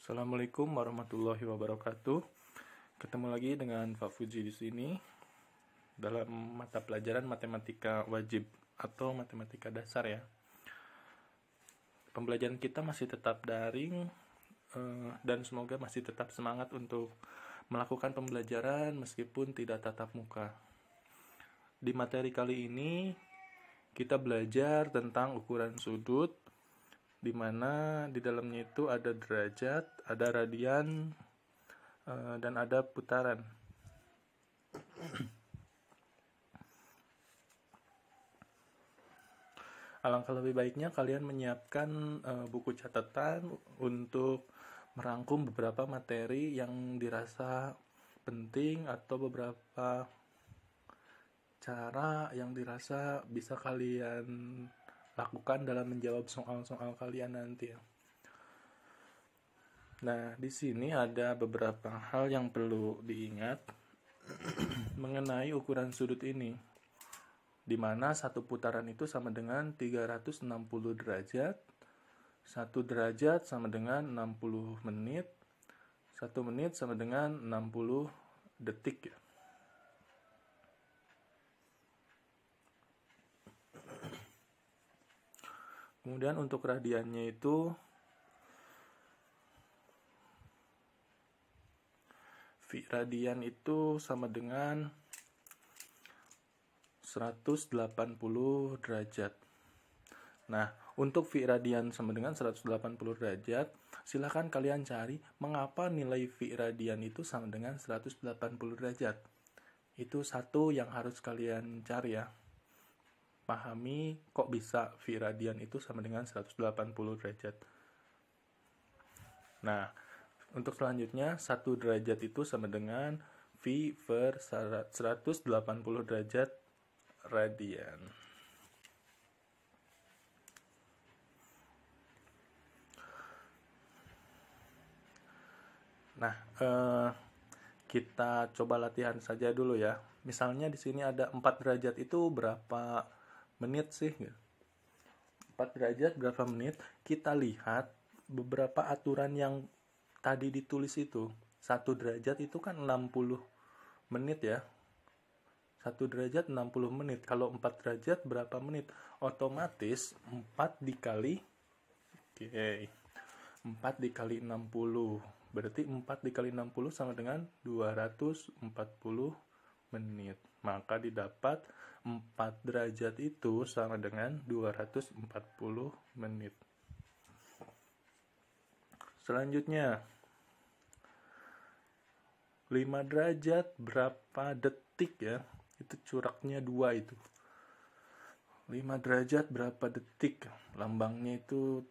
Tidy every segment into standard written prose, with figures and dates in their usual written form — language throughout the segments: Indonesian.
Assalamualaikum warahmatullahi wabarakatuh. Ketemu lagi dengan Pak Fuji di sini dalam mata pelajaran matematika wajib atau matematika dasar ya. Pembelajaran kita masih tetap daring dan semoga masih tetap semangat untuk melakukan pembelajaran meskipun tidak tatap muka. Di materi kali ini kita belajar tentang ukuran sudut, di mana di dalamnya itu ada derajat, ada radian, dan ada putaran. Alangkah lebih baiknya kalian menyiapkan buku catatan untuk merangkum beberapa materi yang dirasa penting atau beberapa cara yang dirasa bisa kalian lakukan dalam menjawab soal-soal kalian nanti ya. Nah, di sini ada beberapa hal yang perlu diingat mengenai ukuran sudut ini, di mana satu putaran itu sama dengan 360 derajat, 1 derajat sama dengan 60 menit, 1 menit sama dengan 60 detik ya. Kemudian untuk radiannya itu V radian itu sama dengan 180 derajat. Nah, untuk V radian sama dengan 180 derajat, silakan kalian cari mengapa nilai V radian itu sama dengan 180 derajat. Itu satu yang harus kalian cari ya. Pahami kok bisa V radian itu sama dengan 180 derajat. Nah, untuk selanjutnya 1 derajat itu sama dengan V per 180 derajat radian. Nah, kita coba latihan saja dulu ya. Misalnya di sini ada 4 derajat itu berapa menit sih? 4 derajat berapa menit? Kita lihat beberapa aturan yang tadi ditulis itu. 1 derajat itu kan 60 menit ya. 1 derajat 60 menit. Kalau 4 derajat berapa menit? Otomatis 4 dikali 4 dikali 60. Berarti 4 dikali 60 sama dengan 240 menit. Maka didapat 4 derajat itu sama dengan 240 menit. Selanjutnya 5 derajat berapa detik ya? Itu coraknya 2 itu. 5 derajat berapa detik? Lambangnya itu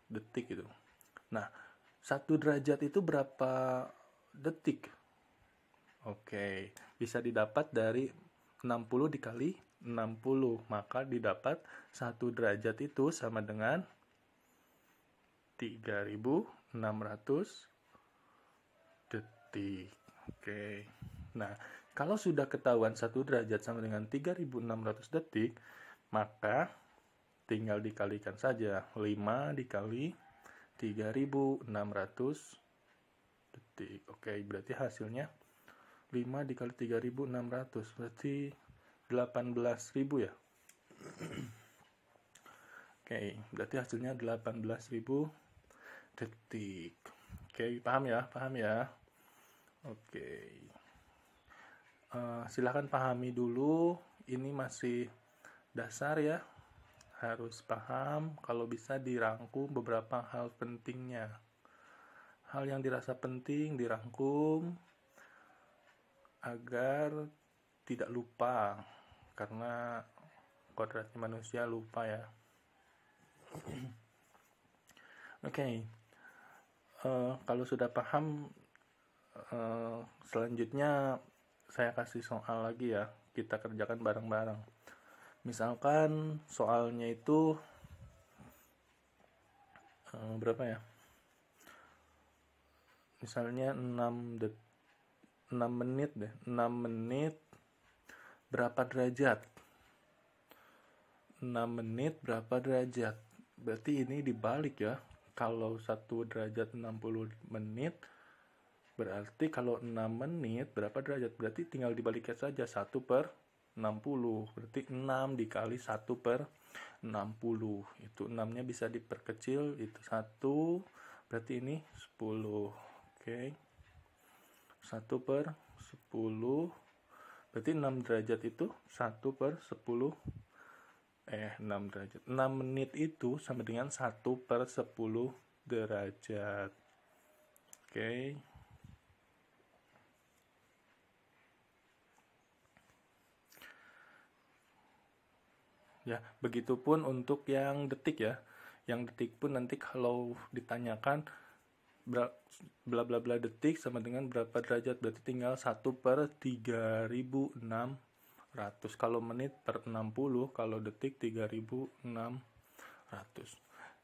detik itu. Nah, 1 derajat itu berapa detik? Oke, bisa didapat dari 60 dikali 60. Maka didapat 1 derajat itu sama dengan 3.600 detik. Oke. Nah, kalau sudah ketahuan 1 derajat sama dengan 3.600 detik, maka tinggal dikalikan saja. 5 dikali 3.600 detik. Oke, berarti hasilnya 5 dikali 3.600 berarti 18.000 ya. Oke, berarti hasilnya 18.000 detik. Oke, paham ya? Oke. Silakan pahami dulu. Ini masih dasar ya. Harus paham, kalau bisa dirangkum beberapa hal pentingnya. Hal yang dirasa penting dirangkum agar tidak lupa, karena kodratnya manusia lupa ya. Oke. Kalau sudah paham, selanjutnya saya kasih soal lagi ya. Kita kerjakan bareng-bareng. Misalkan soalnya itu berapa ya? Misalnya 6 menit deh. 6 menit berapa derajat? 6 menit berapa derajat? Berarti ini dibalik ya. Kalau 1 derajat 60 menit, berarti kalau 6 menit berapa derajat? Berarti tinggal dibalikin saja 1 per 60. Berarti 6 dikali 1 per 60. Itu 6-nya bisa diperkecil, itu 1. Berarti ini 10. Oke. 1 per 10. Berarti 6 derajat itu 1 per 10. 6 derajat. 6 menit itu sama dengan 1 per 10 derajat. Oke. Ya, begitupun untuk yang detik ya. Yang detik pun nanti kalau ditanyakan bla bla bla detik sama dengan berapa derajat, berarti tinggal 1 per 3600. Kalau menit per 60, kalau detik 3600.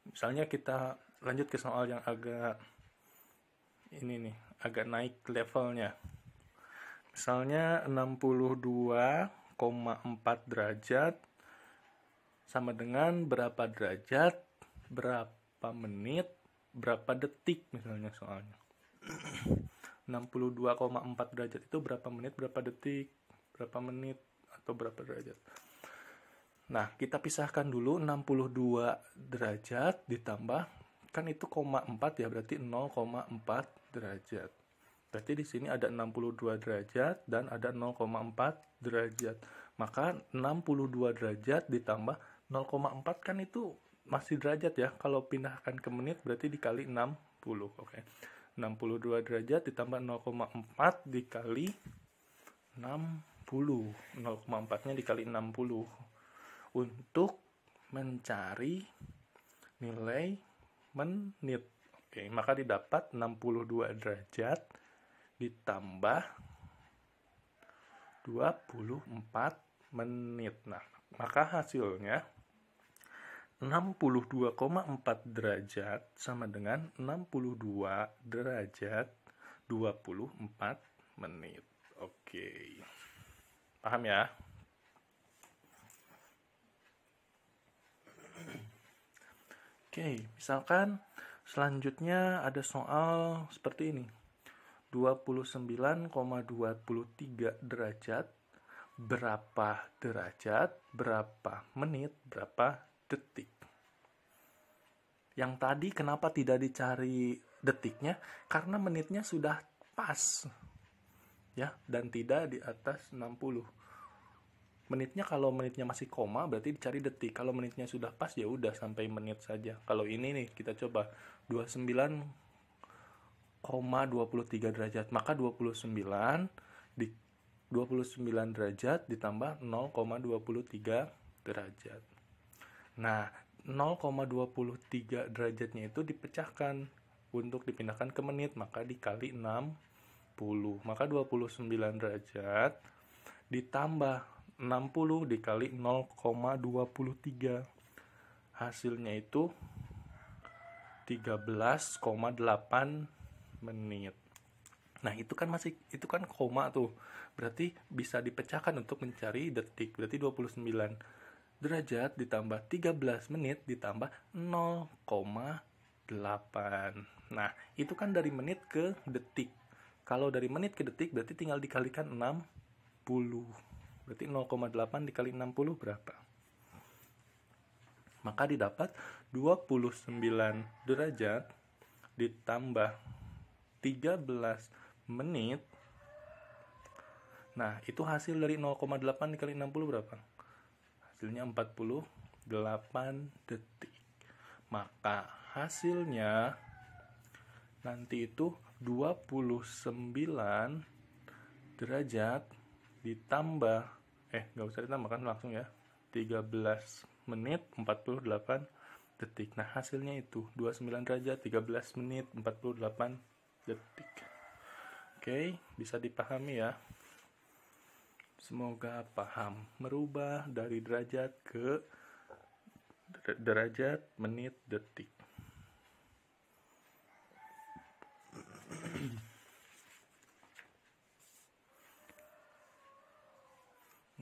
Misalnya kita lanjut ke soal yang agak ini nih, agak naik levelnya. Misalnya 62,4 derajat sama dengan berapa derajat, berapa menit, berapa detik misalnya soalnya. 62,4 derajat itu berapa menit, berapa detik, berapa menit, atau berapa derajat. Nah, kita pisahkan dulu 62 derajat ditambah, kan itu 0,4 ya, berarti 0,4 derajat. Berarti di sini ada 62 derajat dan ada 0,4 derajat. Maka 62 derajat ditambah 0,4 kan itu masih derajat ya. Kalau pindahkan ke menit berarti dikali 60. Oke. 62 derajat ditambah 0,4 dikali 60. 0,4-nya dikali 60. Untuk mencari nilai menit. Oke, maka didapat 62 derajat ditambah 24 menit. Nah, maka hasilnya 62,4 derajat sama dengan 62 derajat 24 menit. Oke. Paham ya? Oke, misalkan selanjutnya ada soal seperti ini. 29,23 derajat, berapa derajat, berapa menit, berapa detik. Yang tadi kenapa tidak dicari detiknya? Karena menitnya sudah pas. Ya, dan tidak di atas 60. Menitnya kalau menitnya masih koma berarti dicari detik. Kalau menitnya sudah pas ya udah sampai menit saja. Kalau ini nih kita coba 29,23 derajat, maka 29 derajat ditambah 0,23 derajat. Nah, 0,23 derajatnya itu dipecahkan untuk dipindahkan ke menit, maka dikali 60. Maka 29 derajat ditambah 60 dikali 0,23. Hasilnya itu 13,8 menit. Nah, itu kan koma tuh. Berarti bisa dipecahkan untuk mencari detik. Berarti 29 derajat ditambah 13 menit ditambah 0,8. Nah, itu kan dari menit ke detik. Kalau dari menit ke detik berarti tinggal dikalikan 60. Berarti 0,8 dikali 60 berapa? Maka didapat 29 derajat ditambah 13 menit. Nah, itu hasil dari 0,8 dikali 60 berapa? Hasilnya 48 detik. Maka hasilnya nanti itu 29 derajat ditambah nggak usah ditambahkan langsung ya, 13 menit 48 detik. Nah, hasilnya itu 29 derajat 13 menit 48 detik. Oke, bisa dipahami ya. Semoga paham. Merubah dari derajat ke derajat, menit, detik.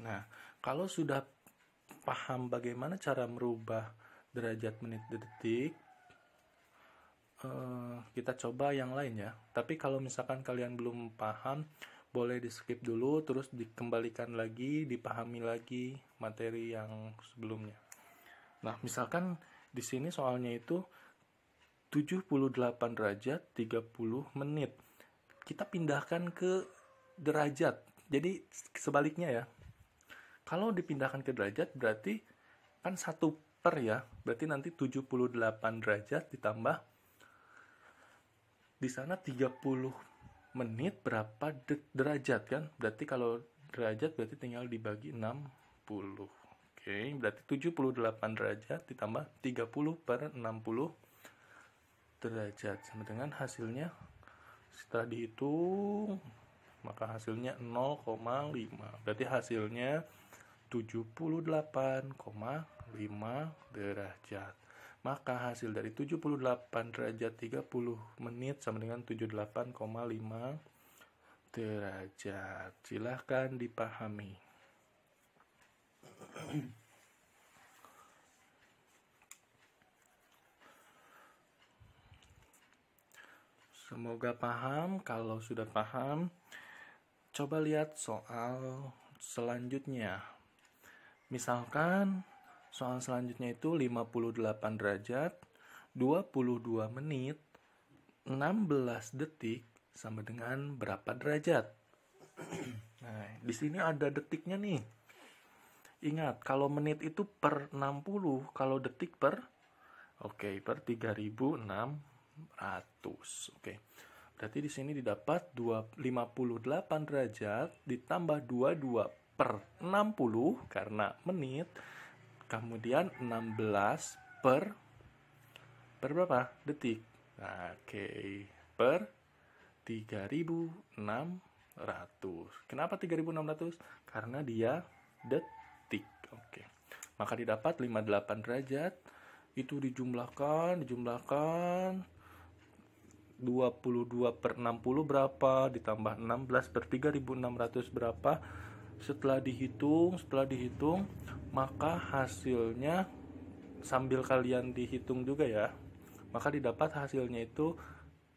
Nah, kalau sudah paham bagaimana cara merubah derajat, menit, detik, kita coba yang lain ya. Tapi kalau misalkan kalian belum paham, boleh di skip dulu, terus dikembalikan lagi, dipahami lagi materi yang sebelumnya. Nah, misalkan di sini soalnya itu 78 derajat 30 menit. Kita pindahkan ke derajat. Jadi sebaliknya ya. Kalau dipindahkan ke derajat berarti kan 1/per ya. Berarti nanti 78 derajat ditambah di sana 30 menit berapa derajat kan? Berarti kalau derajat berarti tinggal dibagi 60. Oke, berarti 78 derajat ditambah 30/60 derajat sama dengan hasilnya setelah dihitung maka hasilnya 0,5. Berarti hasilnya 78,5 derajat. Maka hasil dari 78 derajat 30 menit sama dengan 78,5 derajat. Silahkan dipahami. Semoga paham. Kalau sudah paham, coba lihat soal selanjutnya. Misalkan soal selanjutnya itu 58 derajat, 22 menit, 16 detik sama dengan berapa derajat? Nah, di sini ada detiknya nih. Ingat, kalau menit itu per 60, kalau detik per 3600. Berarti di sini didapat 58 derajat ditambah 22/60 karena menit. Kemudian 16 per berapa? Detik. Per 3600. Kenapa 3600? Karena dia detik. Maka didapat 58 derajat itu dijumlahkan 22/60 berapa ditambah 16/3600 berapa. Setelah dihitung maka hasilnya sambil kalian dihitung juga ya, maka didapat hasilnya itu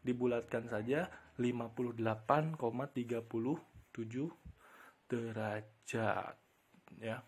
dibulatkan saja 58,37 derajat ya.